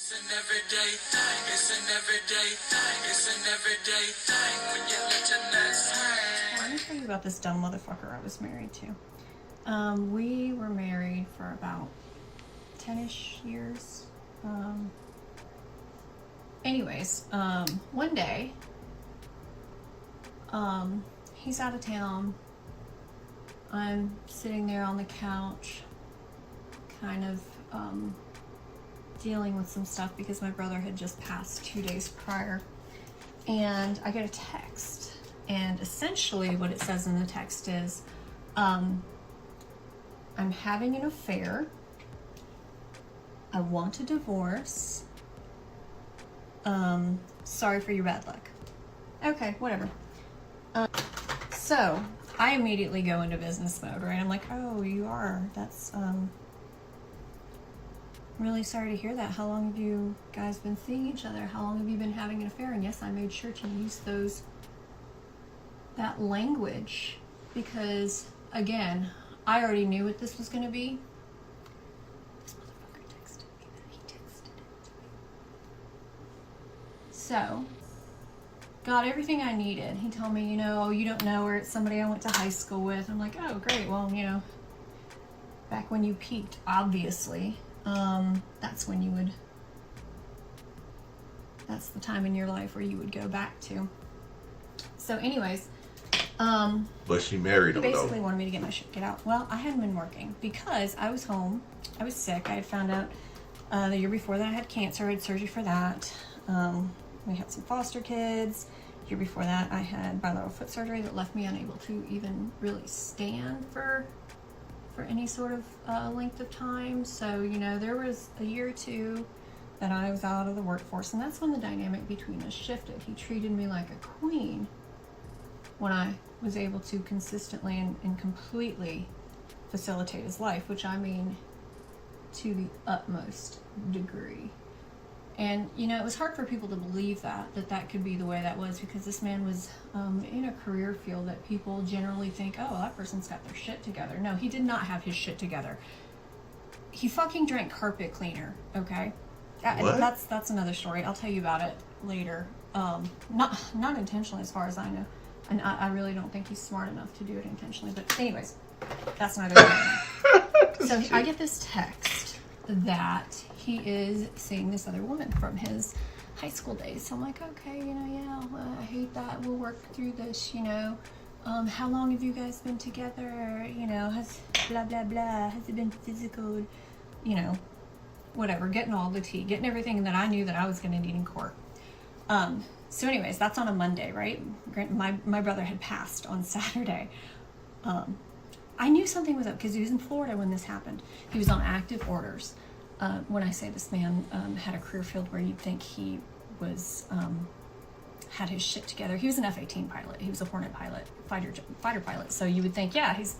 It's an everyday thing. It's an everyday thing. It's an everyday thing when you let your nuts hang. Let me tell you about this dumb motherfucker I was married to. We were married for about 10-ish years. One day, he's out of town. I'm sitting there on the couch, kind of dealing with some stuff because my brother had just passed 2 days prior. And I get a text. And essentially what it says in the text is, I'm having an affair. I want a divorce. Sorry for your bad luck. Okay, whatever. So I immediately go into business mode, right? I'm like, oh, you are. That's, I'm really sorry to hear that. How long have you guys been seeing each other? How long have you been having an affair? And yes, I made sure to use that language because, again, I already knew what this was going to be. This motherfucker texted me that. He texted it to me. So, got everything I needed. He told me, oh, you don't know her. It's somebody I went to high school with. I'm like, oh, great. Well, back when you peaked, obviously, that's when you would, that's the time in your life where you would go back to. So anyways, but she married him, he basically wanted me to get my shit out. Well, I hadn't been working because I was home. I was sick. I had found out the year before that I had cancer. I had surgery for that. We had some foster kids. The year before that I had bilateral foot surgery that left me unable to even really stand for any sort of length of time. So, there was a year or two that I was out of the workforce, and that's when the dynamic between us shifted. He treated me like a queen when I was able to consistently and completely facilitate his life, which I mean to the utmost degree. And, it was hard for people to believe that could be the way that was, because this man was in a career field that people generally think, oh, that person's got their shit together. No, he did not have his shit together. He fucking drank carpet cleaner, okay? What? That's another story. I'll tell you about it later. Not intentionally as far as I know. And I really don't think he's smart enough to do it intentionally. But anyways, that's neither here nor there. So I get this text that he is seeing this other woman from his high school days. So I'm like, okay, I hate that. We'll work through this, how long have you guys been together? Has blah, blah, blah. Has it been physical? Whatever, getting all the tea, getting everything that I knew that I was going to need in court. So anyways, that's on a Monday, right? My brother had passed on Saturday. I knew something was up because he was in Florida when this happened. He was on active orders. When I say this man had a career field where you'd think he was had his shit together. He was an F-18 pilot. He was a Hornet pilot, fighter pilot. So you would think, yeah, he's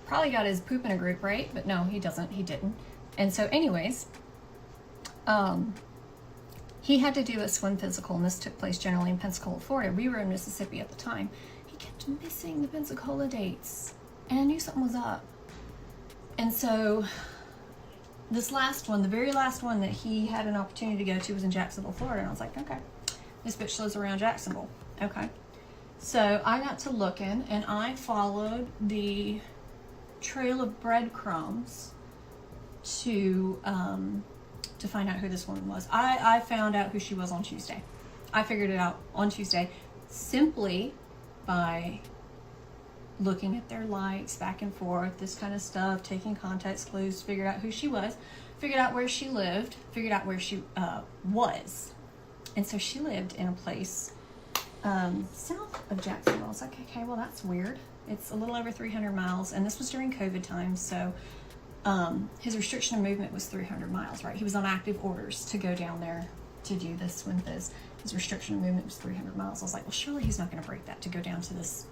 probably got his poop in a group, right? But no, he doesn't. He didn't. And so anyways, he had to do a swim physical, and this took place generally in Pensacola, Florida. We were in Mississippi at the time. He kept missing the Pensacola dates, and I knew something was up. And so this last one, the very last one that he had an opportunity to go to, was in Jacksonville, Florida. And I was like, okay, this bitch lives around Jacksonville. Okay. So I got to looking, and I followed the trail of breadcrumbs to find out who this woman was. I found out who she was on Tuesday. I figured it out on Tuesday simply by looking at their likes back and forth, this kind of stuff, taking context clues, figured out who she was, figured out where she lived, figured out where she was. And so she lived in a place south of Jacksonville. I was like, okay, well, that's weird. It's a little over 300 miles, and this was during COVID times, so his restriction of movement was 300 miles, right? He was on active orders to go down there to do this swim fizz. His restriction of movement was 300 miles. I was like, well, surely he's not going to break that to go down to this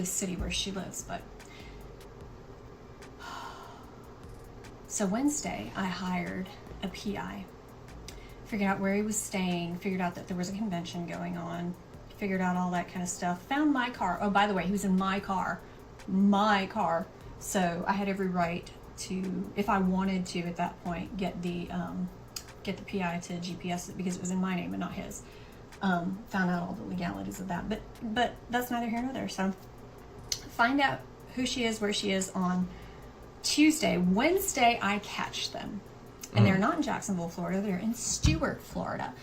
city where she lives. But so Wednesday, I hired a PI, figured out where he was staying, figured out that there was a convention going on, figured out all that kind of stuff, found my car. Oh, by the way, he was in my car. So I had every right to, if I wanted to at that point, get the get the PI to GPS it because it was in my name and not his. Found out all the legalities of that, but that's neither here nor there. So find out who she is, where she is on Tuesday. Wednesday, I catch them. And they're not in Jacksonville, Florida. They're in Stuart, Florida.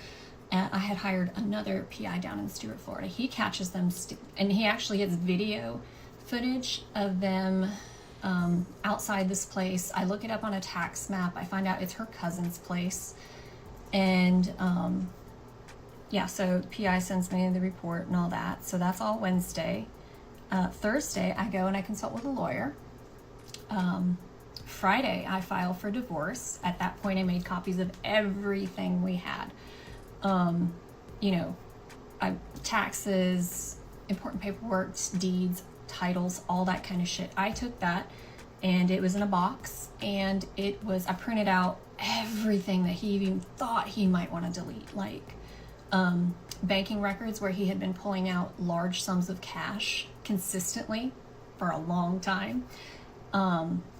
And I had hired another PI down in Stuart, Florida. He catches them, and he actually gets video footage of them outside this place. I look it up on a tax map. I find out it's her cousin's place. And yeah, so PI sends me the report and all that. So that's all Wednesday. Thursday, I go and I consult with a lawyer. Friday, I file for divorce. At that point, I made copies of everything we had. You know, taxes, important paperwork, deeds, titles, all that kind of shit. I took that, and it was in a box, and I printed out everything that he even thought he might want to delete, like banking records where he had been pulling out large sums of cash consistently for a long time.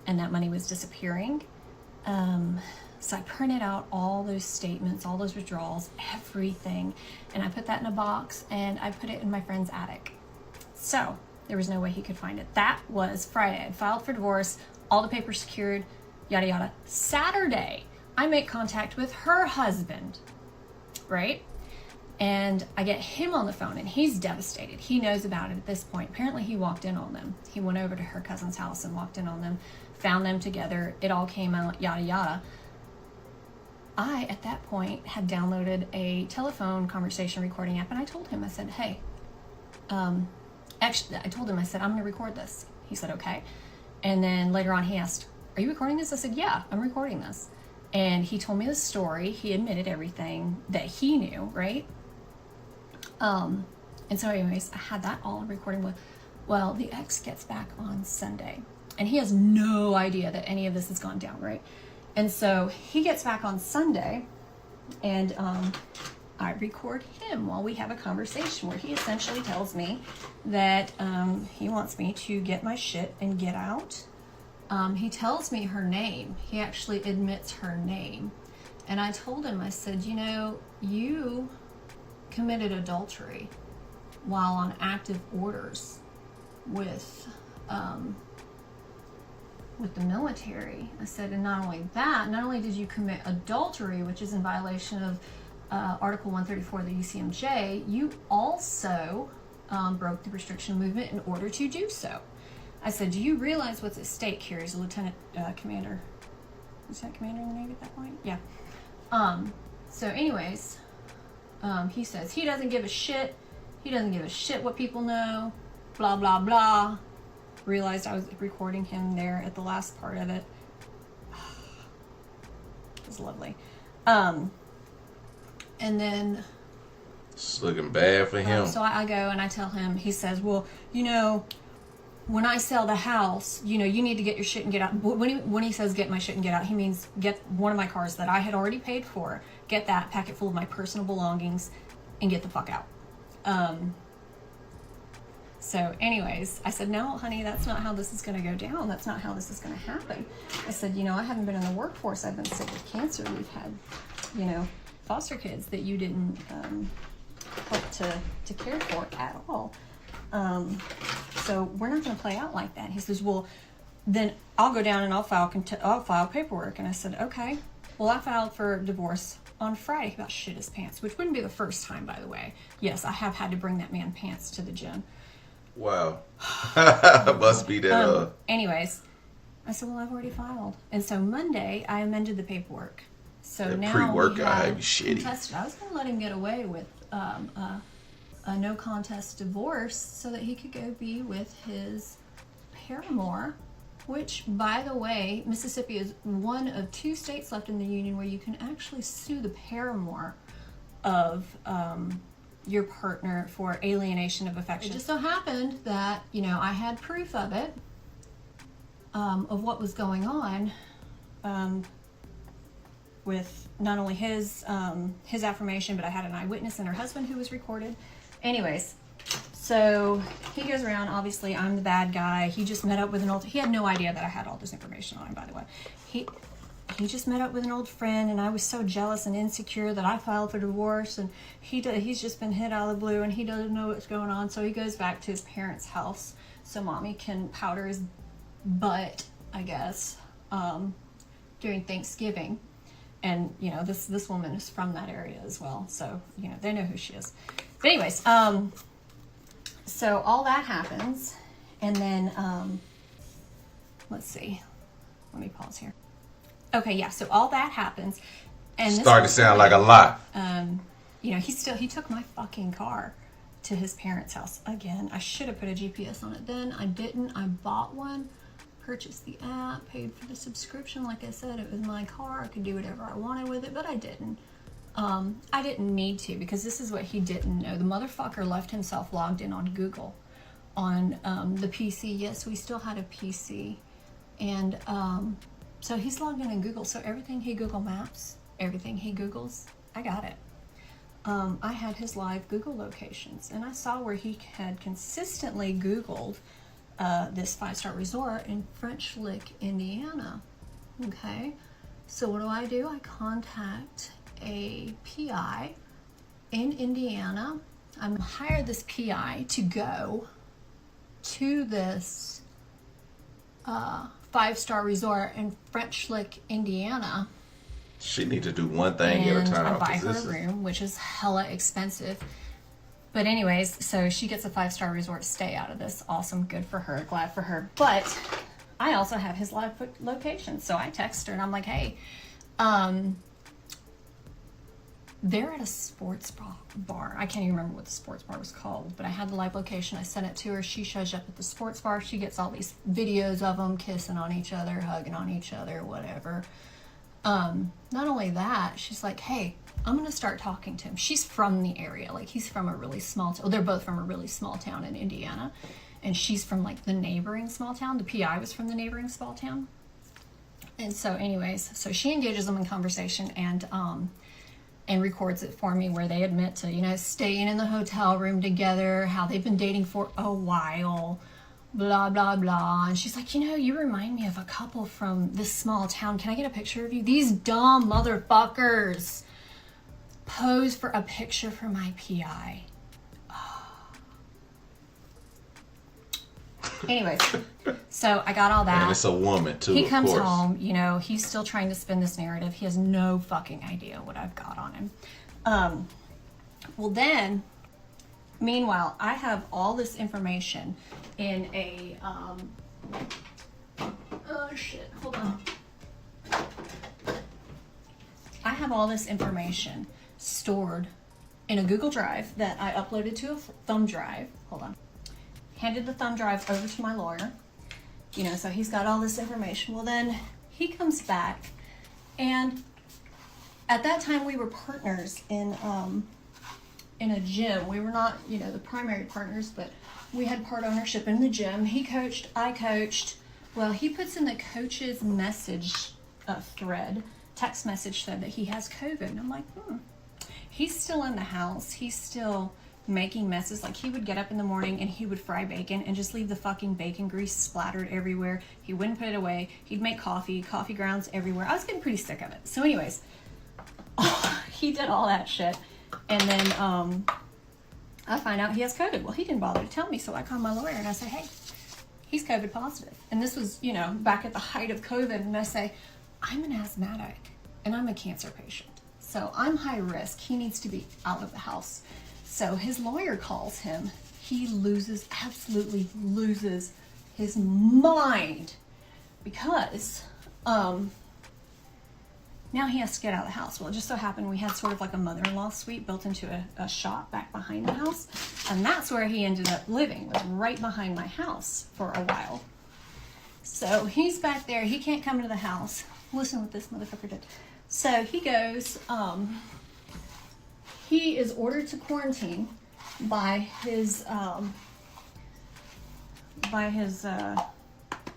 And that money was disappearing. So I printed out all those statements, all those withdrawals, everything. And I put that in a box and I put it in my friend's attic. So there was no way he could find it. That was Friday. I filed for divorce, all the papers secured, yada, yada. Saturday, I make contact with her husband, right? And I get him on the phone, and he's devastated. He knows about it at this point. Apparently, he walked in on them. He went over to her cousin's house and walked in on them, found them together. It all came out, yada, yada. I, at that point, had downloaded a telephone conversation recording app, and I told him, I said, hey, actually, I told him, I said, I'm going to record this. He said, okay. And then later on, he asked, are you recording this? I said, yeah, I'm recording this. And he told me the story. He admitted everything that he knew, right? And so anyways, I had that all recording with, well, the ex gets back on Sunday, and he has no idea that any of this has gone down, right? And so he gets back on Sunday, and I record him while we have a conversation where he essentially tells me that he wants me to get my shit and get out. He tells me her name. He actually admits her name. And I told him, I said, you know, you committed adultery while on active orders with the military. I said, and not only that, not only did you commit adultery, which is in violation of Article 134 of the UCMJ, you also broke the restriction movement in order to do so. I said, do you realize what's at stake here? He's a lieutenant commander. Lieutenant commander in the Navy at that point? Yeah. So anyways, he says he doesn't give a shit. He doesn't give a shit what people know. Blah, blah, blah. Realized I was recording him there at the last part of it. It was lovely. And then... It's looking bad for him. So I go and I tell him, he says, well, you know, when I sell the house, you know, you need to get your shit and get out. When he says get my shit and get out, he means get one of my cars that I had already paid for, get that packet full of my personal belongings, and get the fuck out. So anyways, I said, no, honey, that's not how this is going to go down. That's not how this is going to happen. I said, you know, I haven't been in the workforce. I've been sick with cancer. We've had, you know, foster kids that you didn't help to care for at all. So we're not going to play out like that. He says, well, then I'll go down and I'll file paperwork. And I said, okay. Well, I filed for divorce on Friday. He about shit his pants, which wouldn't be the first time, by the way. Yes, I have had to bring that man pants to the gym. Wow. Must be that. Anyways, I said, well, I've already filed. And so Monday, I amended the paperwork. So that now pre-workout be shitty. I was going to let him get away with a no contest divorce so that he could go be with his paramour, which, by the way, Mississippi is one of 2 states left in the union where you can actually sue the paramour of your partner for alienation of affection. It just so happened that, you know, I had proof of it, of what was going on, with not only his affirmation, but I had an eyewitness and her husband who was recorded. Anyways, so he goes around, obviously I'm the bad guy. He just met up with he had no idea that I had all this information on him, by the way. he just met up with an old friend, and I was so jealous and insecure that I filed for divorce, and he's just been hit out of the blue, and he doesn't know what's going on, so he goes back to his parents' house so mommy can powder his butt, I guess, during Thanksgiving. And, you know, this woman is from that area as well, so, you know, they know who she is. But anyways, so all that happens, and then, let's see. Let me pause here. Okay, yeah, so all that happens. And started to sound like a lot. You know, he took my fucking car to his parents' house. Again, I should have put a GPS on it then. I didn't. I bought one, purchased the app, paid for the subscription. Like I said, it was my car. I could do whatever I wanted with it, but I didn't. I didn't need to, because this is what he didn't know. The motherfucker left himself logged in on Google on the PC. Yes, we still had a PC. And so he's logged in Google. So everything he Google Maps, everything he Googles, I got it. I had his live Google locations, and I saw where he had consistently Googled this 5-star resort in French Lick, Indiana. Okay, so what do? I contact a PI in Indiana. I'm hired this PI to go to this 5-star resort in French Lick, Indiana. She need to do one thing at a time. I buy her a room, which is hella expensive. But anyways, so she gets a 5-star resort stay out of this. Awesome, good for her, glad for her. But I also have his live location. So I text her and I'm like, hey, they're at a sports bar. I can't even remember what the sports bar was called, but I had the live location. I sent it to her. She shows up at the sports bar. She gets all these videos of them kissing on each other, hugging on each other, whatever. Not only that, she's like, hey, I'm going to start talking to him. She's from the area. Like, he's from a really small town. They're both from a really small town in Indiana. And she's from, like, the neighboring small town. The PI was from the neighboring small town. And so, anyways, so she engages them in conversation and records it for me, where they admit to, you know, staying in the hotel room together, how they've been dating for a while, blah, blah, blah. And she's like, you know, you remind me of a couple from this small town. Can I get a picture of you? These dumb motherfuckers pose for a picture for my PI. Anyways, so I got all that. And it's a woman too. He comes home, you know, he's still trying to spin this narrative. He has no fucking idea what I've got on him. Well then, meanwhile, I have all this information in a, oh shit, hold on. I have all this information stored in a Google Drive that I uploaded to a thumb drive. Hold on. Handed the thumb drive over to my lawyer. You know, so he's got all this information. Well, then he comes back, and at that time we were partners in a gym. We were not, you know, the primary partners, but we had part ownership in the gym. He coached, I coached. Well, he puts in the coach's message thread, text message thread, that he has COVID. And I'm like, he's still in the house. He's still making messes. Like, he would get up in the morning and he would fry bacon and just leave the fucking bacon grease splattered everywhere. He wouldn't put it away. He'd make coffee grounds everywhere. I was getting pretty sick of it. So anyways, he did all that shit. And then I find out he has COVID. Well, he didn't bother to tell me, so I called my lawyer and I say, hey, he's COVID positive. And this was, you know, back at the height of COVID. And I say, I'm an asthmatic and I'm a cancer patient, so I'm high risk. He needs to be out of the house. So his lawyer calls him. He absolutely loses his mind, because now he has to get out of the house. Well, it just so happened we had sort of like a mother-in-law suite built into a shop back behind the house. And that's where he ended up living, was right behind my house for a while. So he's back there. He can't come into the house. Listen what this motherfucker did. So he goes, he is ordered to quarantine by his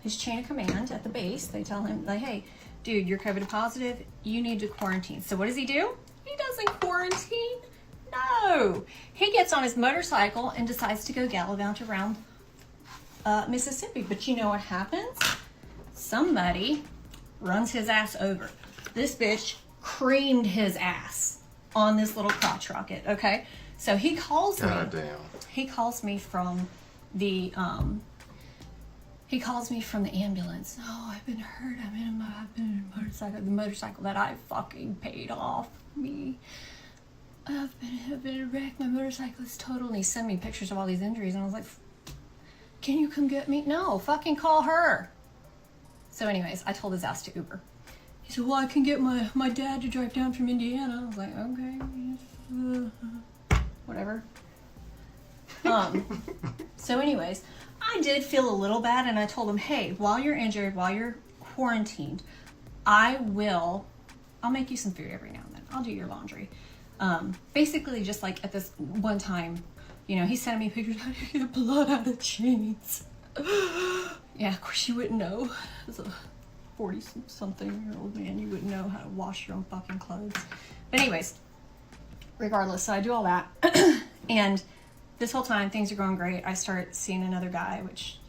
chain of command at the base. They tell him, like, hey, dude, you're COVID positive. You need to quarantine. So what does he do? He doesn't quarantine. No. He gets on his motorcycle and decides to go gallivant around Mississippi. But you know what happens? Somebody runs his ass over. This bitch creamed his ass on this little crotch rocket, okay? So he calls me. God damn. He calls me from the ambulance. Oh, I've been hurt. I've been in a motorcycle. The motorcycle that I fucking paid off me. I've been wrecked. My motorcycle is total. And he sent me pictures of all these injuries, and I was like, "Can you come get me?" No, fucking call her. So, anyways, I told his ass to Uber. He said, "Well, I can get my dad to drive down from Indiana." I was like, "Okay, whatever." So, anyways, I did feel a little bad, and I told him, "Hey, while you're injured, while you're quarantined, I'll make you some food every now and then. I'll do your laundry." Basically, just like at this one time, he's sending me pictures how to get blood out of chains. Yeah, of course you wouldn't know. As a 40-something-year-old man, you wouldn't know how to wash your own fucking clothes. But anyways, regardless, so I do all that. And this whole time, things are going great. I start seeing another guy, which,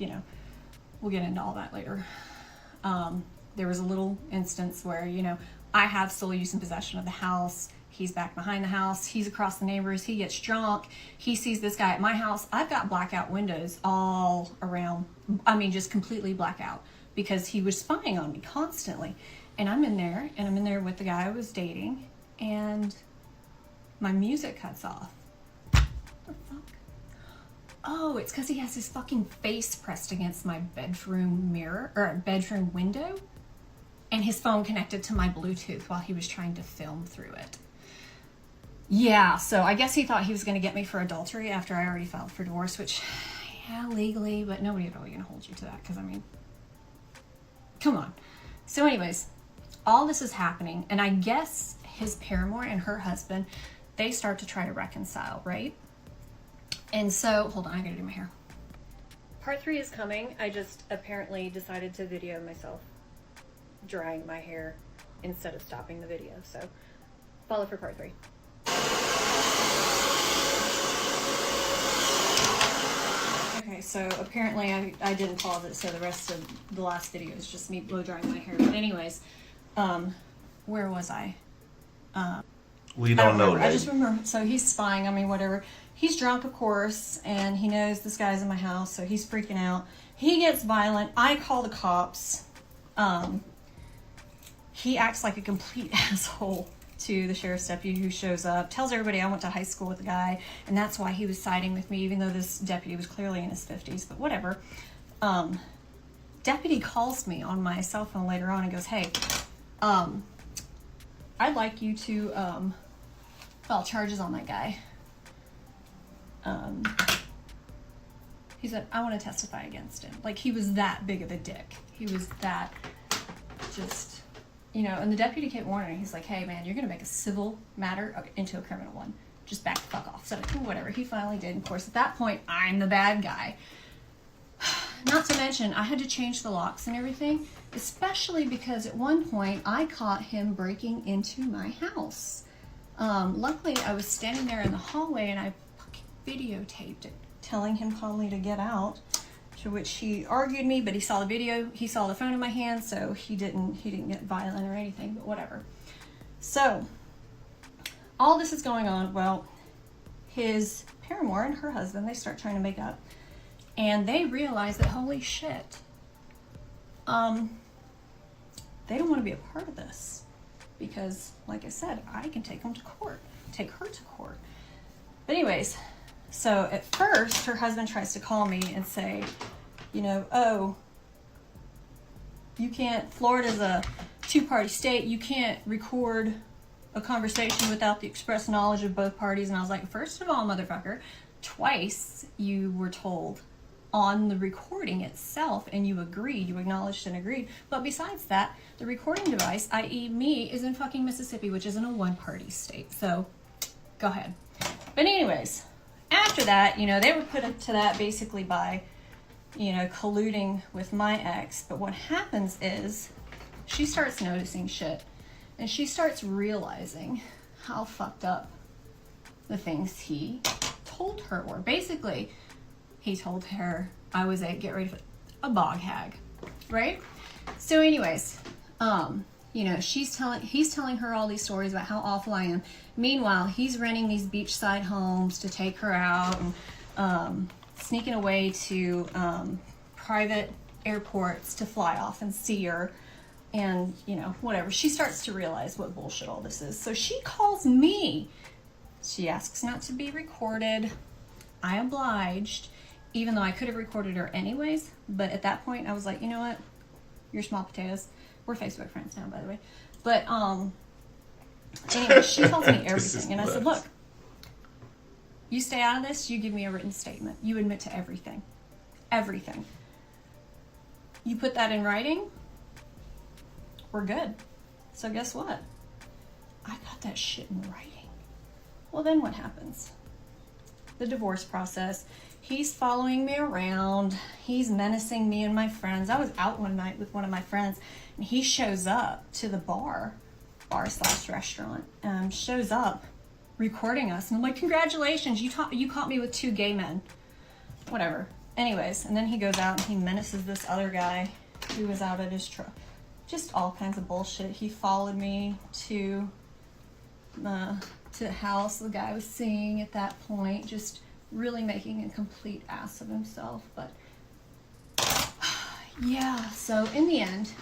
we'll get into all that later. There was a little instance where, I have sole use and possession of the house. He's back behind the house. He's across the neighbors. He gets drunk. He sees this guy at my house. I've got blackout windows all around. I mean, just completely blackout because he was spying on me constantly. And I'm in there with the guy I was dating, and my music cuts off. What the fuck? Oh, it's because he has his fucking face pressed against my bedroom mirror, or bedroom window, and his phone connected to my Bluetooth while he was trying to film through it. Yeah, so I guess he thought he was going to get me for adultery after I already filed for divorce, which, yeah, legally, but nobody's really going to hold you to that, because, I mean, come on. So anyways, all this is happening, and I guess his paramour and her husband, they start to try to reconcile, right? And so, hold on, I gotta do my hair. Part 3 is coming. I just apparently decided to video myself drying my hair instead of stopping the video, so follow for part 3. Okay, so apparently I didn't pause it, so the rest of the last video is just me blow drying my hair. But anyways, where was I? We don't know. I just remember. So he's spying on me, whatever. He's drunk, of course, and he knows this guy's in my house, so he's freaking out. He gets violent. I call the cops. He acts like a complete asshole to the sheriff's deputy who shows up, tells everybody I went to high school with the guy, and that's why he was siding with me, even though this deputy was clearly in his 50s, but whatever. Deputy calls me on my cell phone later on and goes, "Hey, I'd like you to file charges on that guy." He said, "I want to testify against him." Like, he was that big of a dick. He was that just... and the deputy kept warning him. He's like, "Hey, man, you're going to make a civil matter into a criminal one. Just back the fuck off." So, whatever. He finally did. And of course, at that point, I'm the bad guy. Not to mention, I had to change the locks and everything, especially because at one point, I caught him breaking into my house. Luckily, I was standing there in the hallway, and I fucking videotaped it, telling him calmly to get out. To which he argued me, but he saw the video, he saw the phone in my hand, so he didn't get violent or anything, but whatever. So, all this is going on. Well, his paramour and her husband, they start trying to make up, and they realize that, holy shit, they don't want to be a part of this, because, like I said, I can take them to court, take her to court. But anyways, so at first, her husband tries to call me and say, "Oh, you can't, Florida's a two-party state, you can't record a conversation without the express knowledge of both parties." And I was like, first of all, motherfucker, twice you were told on the recording itself, and you agreed, you acknowledged and agreed. But besides that, the recording device, i.e. me, is in fucking Mississippi, which isn't a one-party state. So, go ahead. But anyways... After that, they were put up to that basically by, colluding with my ex. But what happens is she starts noticing shit, and she starts realizing how fucked up the things he told her were. Basically, he told her I was a, get ready for a bog hag, right? So anyways, You know, he's telling her all these stories about how awful I am. Meanwhile, he's renting these beachside homes to take her out and sneaking away to private airports to fly off and see her. And, you know, whatever. She starts to realize what bullshit all this is. So she calls me. She asks not to be recorded. I obliged, even though I could have recorded her anyways. But at that point, I was like, you know what? You're small potatoes. We're Facebook friends now, by the way. But anyway, she tells me everything. And I said, look, you stay out of this. You give me a written statement. You admit to everything. Everything. You put that in writing, we're good. So guess what? I got that shit in writing. Well, then what happens? The divorce process. He's following me around. He's menacing me and my friends. I was out one night with one of my friends, and he shows up to the bar/restaurant, shows up recording us. And I'm like, congratulations, you caught me with 2 gay men. Whatever. Anyways, and then he goes out and he menaces this other guy who was out at his truck. Just all kinds of bullshit. He followed me to the house the guy was seeing at that point, just really making a complete ass of himself. But yeah, so in the end,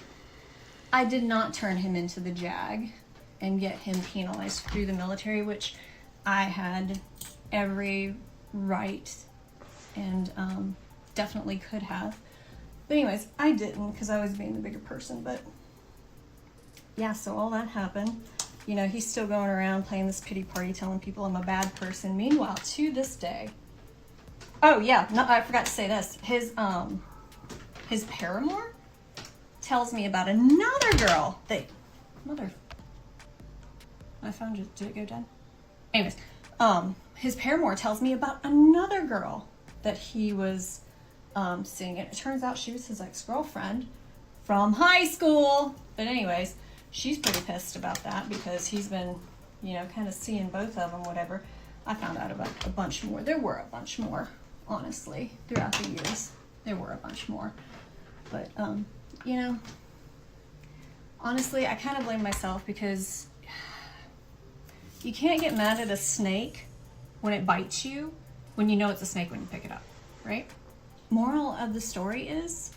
I did not turn him into the JAG and get him penalized through the military, which I had every right and definitely could have. But anyways, I didn't because I was being the bigger person. But yeah, so all that happened. You know, he's still going around playing this pity party, telling people I'm a bad person. Meanwhile, to this day, oh yeah, no, I forgot to say this. His paramour tells me about another girl. My phone just, did it go dead? Anyways, his paramour tells me about another girl that he was seeing. And it turns out she was his ex-girlfriend from high school. But anyways, she's pretty pissed about that because he's been, you know, kind of seeing both of them, whatever. I found out about a bunch more. There were a bunch more, honestly, throughout the years. There were a bunch more. But, you know, honestly, I kind of blame myself because you can't get mad at a snake when it bites you when you know it's a snake when you pick it up, right? Moral of the story is,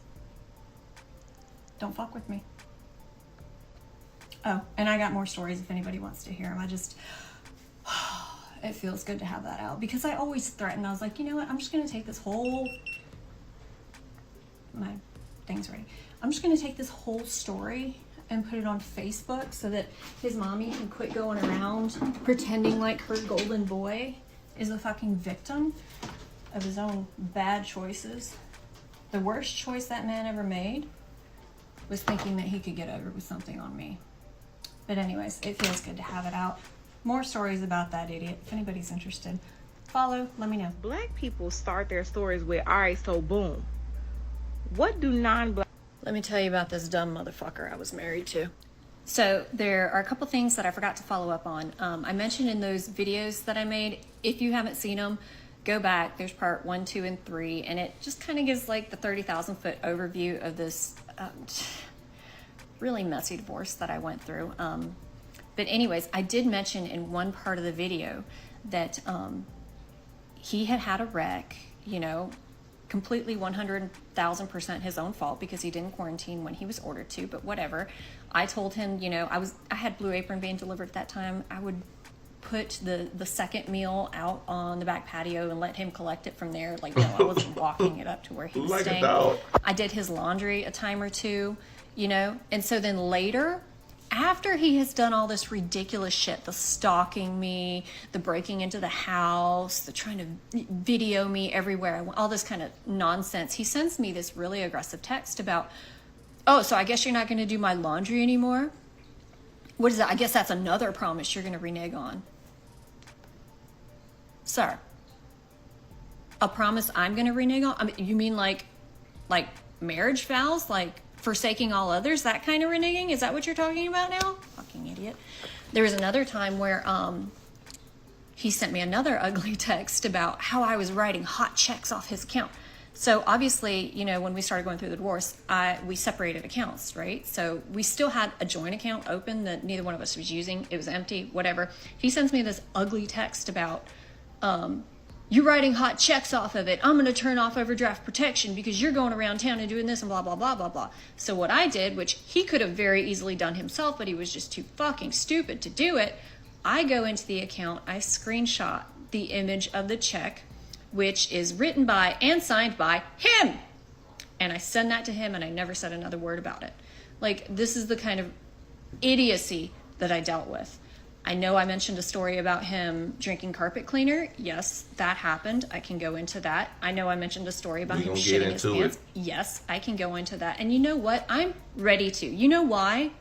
don't fuck with me. Oh, and I got more stories if anybody wants to hear them. It feels good to have that out because I always threaten. I was like, you know what? I'm just going to take this whole, my thing's ready. I'm just going to take this whole story and put it on Facebook so that his mommy can quit going around pretending like her golden boy is a fucking victim of his own bad choices. The worst choice that man ever made was thinking that he could get over with something on me. But anyways, it feels good to have it out. More stories about that idiot. If anybody's interested, follow, let me know. Black people start their stories with, all right, so boom. What do non-black... Let me tell you about this dumb motherfucker I was married to. So there are a couple things that I forgot to follow up on. I mentioned in those videos that I made, if you haven't seen them, go back. There's part 1, 2, and 3, and it just kind of gives like the 30,000 foot overview of this really messy divorce that I went through. But anyways, I did mention in one part of the video that he had had a wreck, you know, completely 100,000% his own fault because he didn't quarantine when he was ordered to, but whatever. I told him, you know, I had Blue Apron being delivered at that time. I would put the second meal out on the back patio and let him collect it from there. Like, no, I wasn't walking it up to where he was Like staying. I did his laundry a time or two, you know, and so then later, after he has done all this ridiculous shit, the stalking me, the breaking into the house, the trying to video me everywhere, all this kind of nonsense, he sends me this really aggressive text about, oh, so I guess you're not going to do my laundry anymore? What is that? I guess that's another promise you're going to renege on. Sir, a promise I'm going to renege on? I mean, you mean like marriage vows? Like forsaking all others? That kind of reneging? Is that what you're talking about now? Fucking idiot. There was another time where he sent me another ugly text about how I was writing hot checks off his account. So obviously, you know, when we started going through the divorce, we separated accounts, right? So we still had a joint account open that neither one of us was using. It was empty, whatever. He sends me this ugly text about, you're writing hot checks off of it. I'm going to turn off overdraft protection because you're going around town and doing this and blah, blah, blah, blah, blah. So what I did, which he could have very easily done himself, but he was just too fucking stupid to do it. I go into the account, I screenshot the image of the check, which is written by and signed by him. And I send that to him, and I never said another word about it. Like, this is the kind of idiocy that I dealt with. I know I mentioned a story about him drinking carpet cleaner. Yes, that happened. I can go into that. I know I mentioned a story about him shitting his pants. Yes, I can go into that. And you know what? I'm ready to. You know why?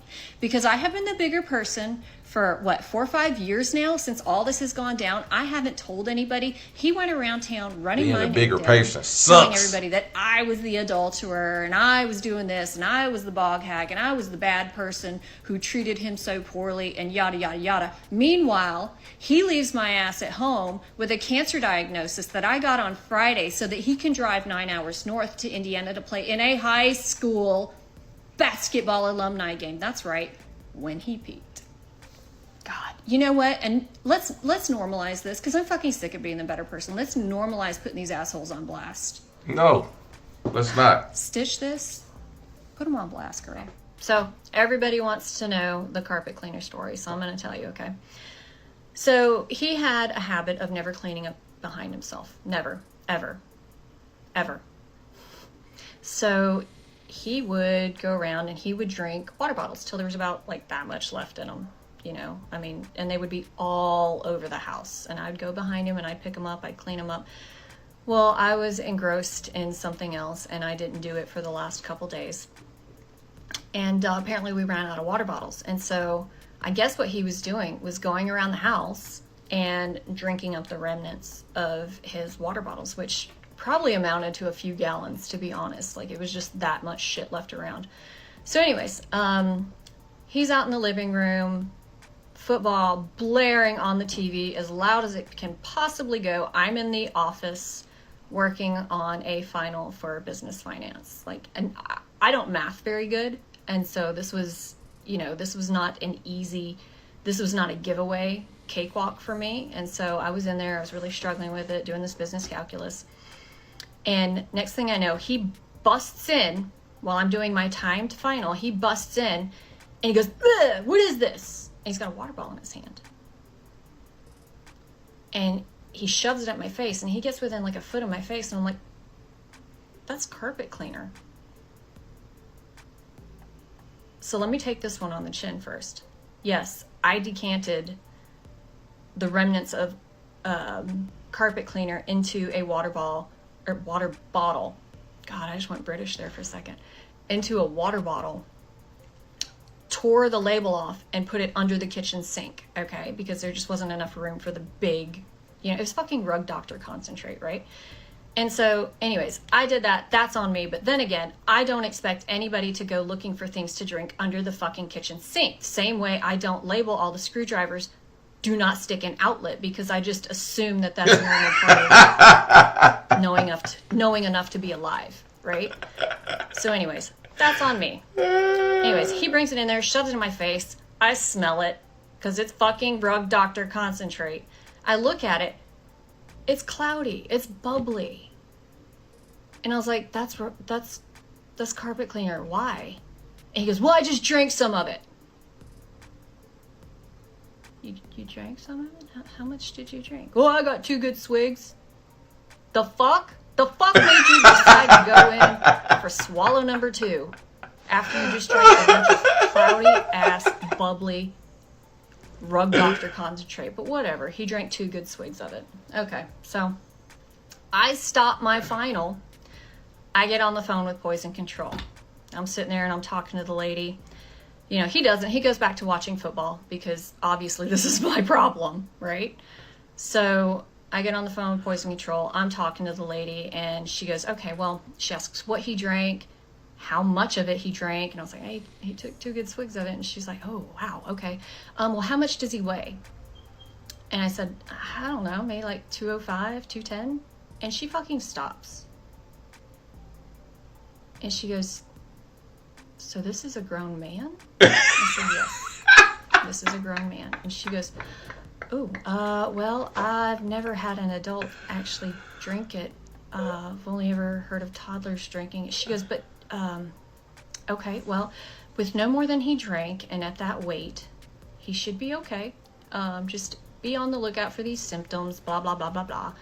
Because I have been the bigger person for, 4 or 5 years now, since all this has gone down. I haven't told anybody. He went around town running my name down, bigger person telling sucks. everybody that I was the adulterer, and I was doing this, and I was the bog hag, and I was the bad person who treated him so poorly, and yada, yada, yada. Meanwhile, he leaves my ass at home with a cancer diagnosis that I got on Friday so that he can drive 9 hours north to Indiana to play in a high school basketball alumni game. That's right, when he peaked. God, you know what? And let's normalize this, because I'm fucking sick of being the better person. Let's normalize putting these assholes on blast. No, let's not. Stitch this. Put them on blast, girl. So everybody wants to know the carpet cleaner story, so I'm going to tell you, okay? So he had a habit of never cleaning up behind himself. Never. Ever. Ever. So he would go around and he would drink water bottles till there was about that much left in them. You know, I mean, and they would be all over the house, and I'd go behind him and I'd pick them up, I'd clean them up. Well, I was engrossed in something else, and I didn't do it for the last couple days. And apparently we ran out of water bottles. And so I guess what he was doing was going around the house and drinking up the remnants of his water bottles, which probably amounted to a few gallons, to be honest. Like, it was just that much shit left around. So anyways, he's out in the living room, football blaring on the TV as loud as it can possibly go. I'm in the office working on a final for business finance. And I don't math very good. And so this was not this was not a giveaway cakewalk for me. And so I was in there, I was really struggling with it, doing this business calculus. And next thing I know, he busts in while I'm doing my timed final. He busts in and he goes, "What is this?" And he's got a water bottle in his hand. And he shoves it at my face, and he gets within a foot of my face, and I'm like, that's carpet cleaner. So let me take this one on the chin first. Yes, I decanted the remnants of carpet cleaner into a water bottle. God, I just went British there for a second. Into a water bottle, tore the label off, and put it under the kitchen sink, okay? Because there just wasn't enough room for the big, it was fucking Rug Doctor concentrate, right? And so, anyways, I did that. That's on me. But then again, I don't expect anybody to go looking for things to drink under the fucking kitchen sink. Same way I don't label all the screwdrivers "do not stick in outlet," because I just assume that that's a normal part of knowing enough to be alive, right? So anyways, that's on me. Anyways, he brings it in there, shoves it in my face. I smell it, because it's fucking Rug Doctor concentrate. I look at it. It's cloudy. It's bubbly. And I was like, that's carpet cleaner. Why? And he goes, "Well, I just drank some of it." You drank some of it? How much did you drink? "Well, I got 2 good swigs." The fuck? The fuck made you decide to go in for swallow number 2 after you just drank a bunch of cloudy ass, bubbly Rug Doctor concentrate? But whatever. He drank 2 good swigs of it. Okay, so I stop my final. I get on the phone with Poison Control. I'm sitting there and I'm talking to the lady. He doesn't. He goes back to watching football because obviously this is my problem, right? So I get on the phone with Poison Control. I'm talking to the lady and she goes, okay, well, she asks what he drank, how much of it he drank. And I was like, hey, he took 2 good swigs of it. And she's like, oh, wow, okay. Well, how much does he weigh? And I said, I don't know, maybe 205, 210. And she fucking stops. And she goes, so this is a grown man? I said, yes, this is a grown man. And she goes, oh, well, I've never had an adult actually drink it. I've only ever heard of toddlers drinking it. She goes, but, okay, well, with no more than he drank and at that weight, he should be okay. Just be on the lookout for these symptoms, blah, blah, blah, blah, blah.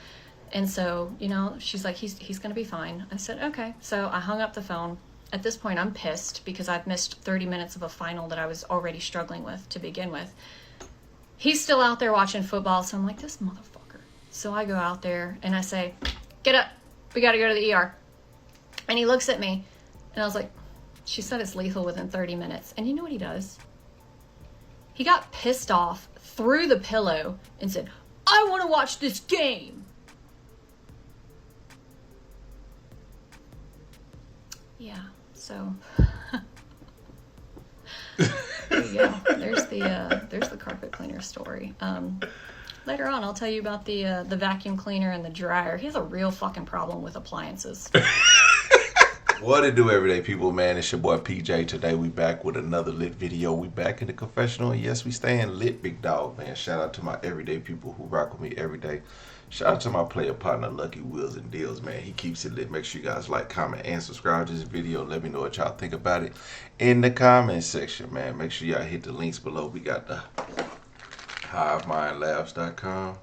And so, you know, she's like, he's going to be fine. I said, okay. So I hung up the phone. At this point, I'm pissed because I've missed 30 minutes of a final that I was already struggling with to begin with. He's still out there watching football. So I'm like, this motherfucker. So I go out there and I say, get up. We got to go to the ER. And he looks at me and I was like, she said it's lethal within 30 minutes. And you know what he does? He got pissed off, threw the pillow and said, I want to watch this game. Yeah, so there you go. There's the carpet cleaner story. Later on, I'll tell you about the vacuum cleaner and the dryer. He has a real fucking problem with appliances. What it do, everyday people, man? It's your boy PJ. Today we back with another lit video. We back in the confessional, and yes, we staying lit, big dog, man. Shout out to my everyday people who rock with me every day. Shout out to my player partner, Lucky Wheels and Deals, man. He keeps it lit. Make sure you guys like, comment, and subscribe to this video. Let me know what y'all think about it in the comment section, man. Make sure y'all hit the links below. We got the HiveMindLabs.com.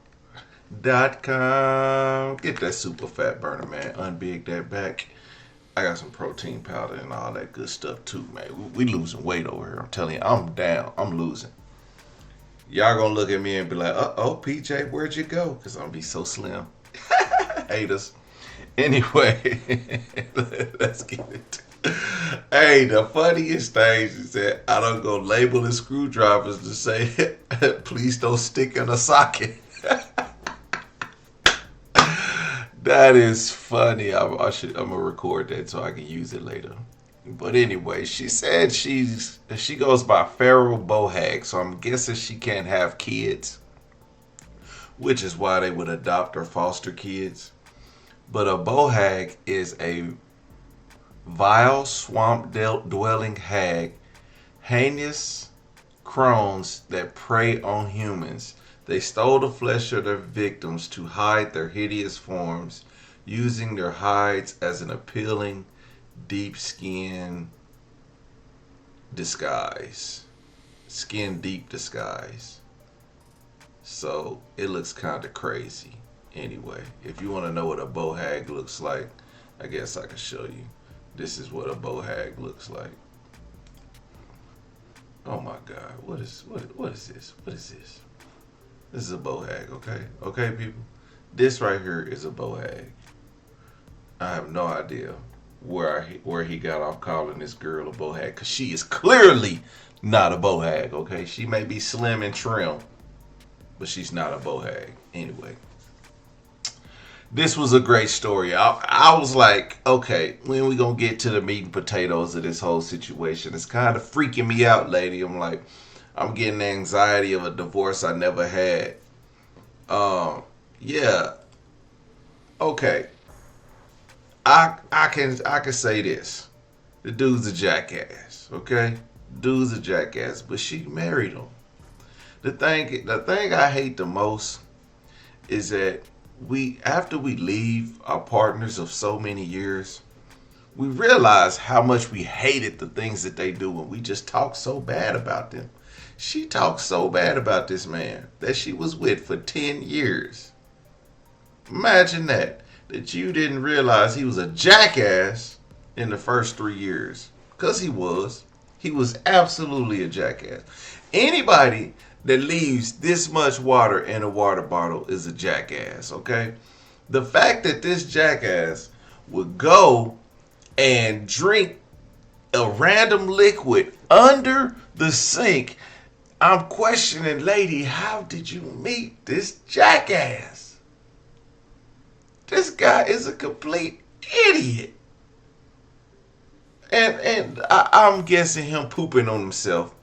Get that super fat burner, man. Unbig that back. I got some protein powder and all that good stuff too, man. We losing weight over here. I'm telling you, I'm down. I'm losing. Y'all gonna look at me and be like, uh-oh, PJ, where'd you go? Because I'm gonna be so slim. Haters. Anyway, let's get it. Hey, the funniest thing is that I don't go labeling screwdrivers to say, please don't stick in a socket. That is funny. I'm gonna record that so I can use it later. But anyway, she said she goes by feral bohag, so I'm guessing she can't have kids, which is why they would adopt or foster kids. But a bohag is a vile swamp-dwelling hag, heinous crones that prey on humans. They stole the flesh of their victims to hide their hideous forms, using their hides as an appealing, deep skin disguise. Skin deep disguise. So it looks kind of crazy. Anyway, if you want to know what a bohag looks like, I guess I can show you. This is what a bohag looks like. Oh my God, what is this? What is this? This is a bohag, okay? Okay, people? This right here is a bohag. I have no idea where he got off calling this girl a bohag, because she is clearly not a bohag, okay? She may be slim and trim, but she's not a bohag. Anyway, this was a great story. I was like, okay, when we gonna get to the meat and potatoes of this whole situation? It's kind of freaking me out, lady. I'm like, I'm getting the anxiety of a divorce I never had. Yeah. Okay. I can say this. The dude's a jackass, okay? Dude's a jackass, but she married him. The thing I hate the most is that after we leave our partners of so many years, we realize how much we hated the things that they do, and we just talk so bad about them. She talked so bad about this man that she was with for 10 years. Imagine that you didn't realize he was a jackass in the first 3 years. Because he was. He was absolutely a jackass. Anybody that leaves this much water in a water bottle is a jackass, okay? The fact that this jackass would go and drink a random liquid under the sink, I'm questioning, lady, how did you meet this jackass? This guy is a complete idiot. And I'm guessing him pooping on himself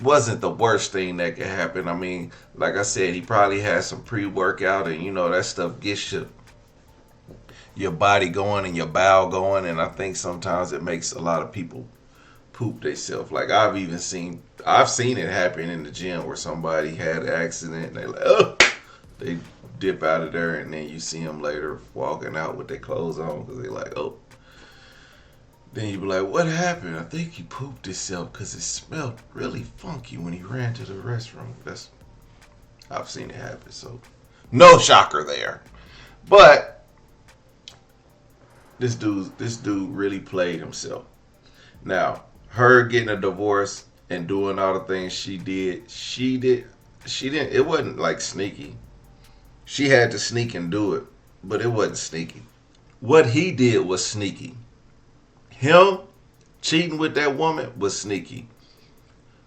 wasn't the worst thing that could happen. I mean, like I said, he probably had some pre-workout, and you know that stuff gets you your body going and your bowel going, and I think sometimes it makes a lot of people poop themselves. Like I've seen it happen in the gym where somebody had an accident and they like, oh, they dip out of there, and then you see them later walking out with their clothes on because they like, oh. Then you be like, what happened? I think he pooped himself because it smelled really funky when he ran to the restroom. I've seen it happen, so no shocker there. But this dude really played himself. Now, her getting a divorce and doing all the things she didn't, it wasn't like sneaky. She had to sneak and do it, but it wasn't sneaky. What he did was sneaky. Him cheating with that woman was sneaky.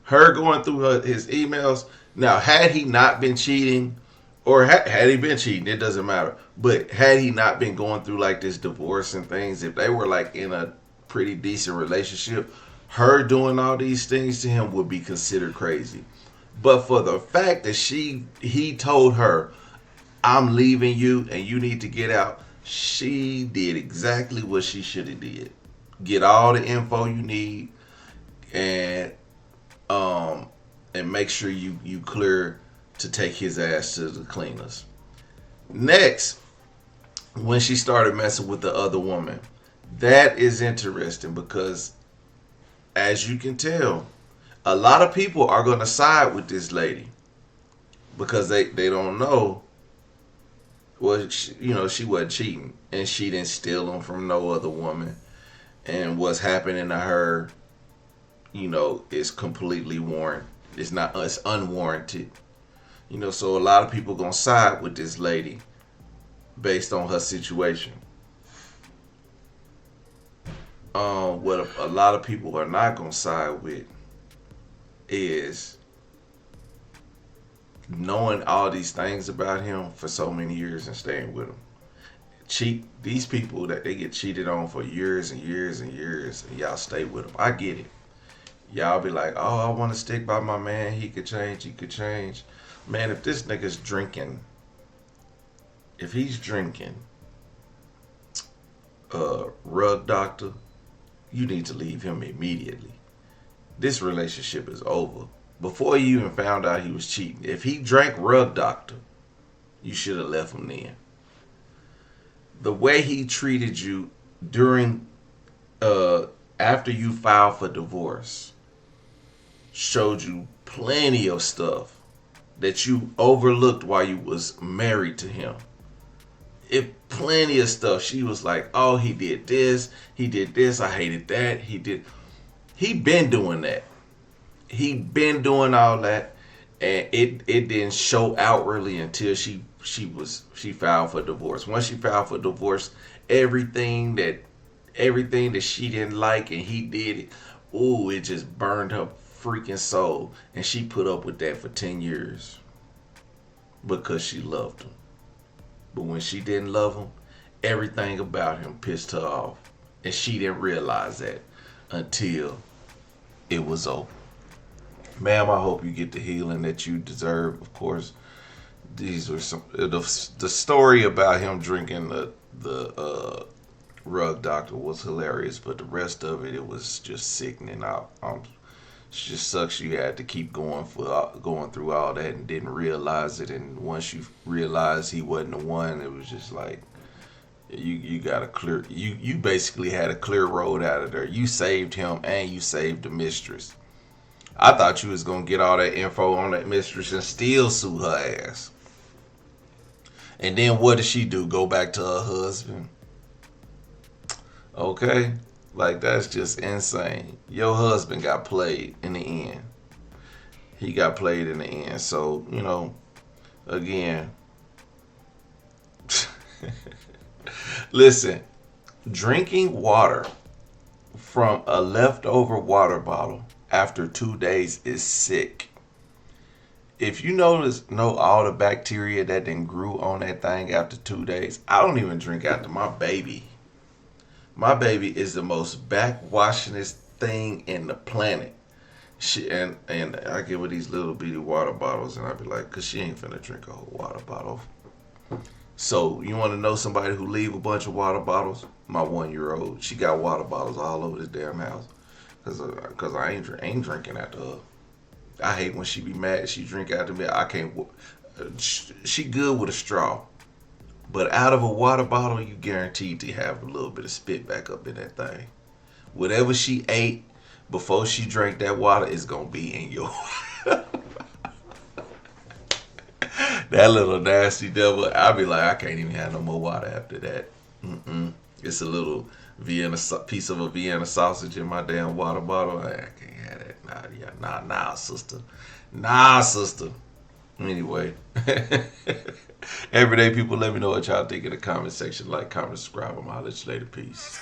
Her going through his emails. Now, had he not been cheating, or had he been cheating, it doesn't matter. But had he not been going through like this divorce and things, if they were like in a pretty decent relationship, her doing all these things to him would be considered crazy. But for the fact that he told her, I'm leaving you and you need to get out, she did exactly what she should have did. Get all the info you need and make sure you clear to take his ass to the cleaners. Next, when she started messing with the other woman, that is interesting because as you can tell, a lot of people are going to side with this lady because they don't know. Well, she wasn't cheating and she didn't steal them from no other woman. And what's happening to her, is completely warranted. It's unwarranted. So a lot of people gonna side with this lady based on her situation. What a lot of people are not gonna side with is knowing all these things about him for so many years and staying with him. These people that they get cheated on for years and years and years, and y'all stay with them. I get it. Y'all be like, oh, I want to stick by my man. He could change. Man, if this nigga's drinking, if he's drinking rug doctor, you need to leave him immediately. This relationship is over. Before you even found out he was cheating, if he drank rug doctor, you should have left him then. The way he treated you after you filed for divorce showed you plenty of stuff that you overlooked while you was married to him. Plenty of stuff. She was like, oh, he did this, I hated that, he been doing that. He been doing all that, and it didn't show outwardly until she filed for divorce. Once she filed for divorce, everything that she didn't like and he did it, it just burned her freaking soul. And she put up with that for 10 years because she loved him. But when she didn't love him, everything about him pissed her off. And she didn't realize that until it was over. Ma'am, I hope you get the healing that you deserve. Of course, these were the story about him drinking the rug doctor was hilarious, but the rest of it was just sickening. It just sucks you had to keep going through all that and didn't realize it. And once you realized he wasn't the one, it was just like you got a clear. You basically had a clear road out of there. You saved him and you saved the mistress. I thought you was gonna get all that info on that mistress and still sue her ass. And then what did she do? Go back to her husband? Okay? Like, that's just insane. Your husband got played in the end. He got played in the end. So, again. Listen, drinking water from a leftover water bottle after 2 days is sick. If you know all the bacteria that then grew on that thing after 2 days, I don't even drink after my baby. My baby is the most backwashingest thing in the planet. And I give her these little bitty water bottles, and I be like, cause she ain't finna drink a whole water bottle. So you want to know somebody who leave a bunch of water bottles? My 1-year-old. She got water bottles all over this damn house. Cause I ain't drinking after her. I hate when she be mad. She drink after me. I can't. She good with a straw, but out of a water bottle, you guaranteed to have a little bit of spit back up in that thing. Whatever she ate before she drank that water is gonna be in your. That little nasty devil. I'll be like, I can't even have no more water after that. It's a little piece of a Vienna sausage in my damn water bottle. I can't have that. Nah, sister. Nah, sister. Anyway, everyday people, let me know what y'all think in the comment section. Like, comment, subscribe. I'm out. Let you later. Peace.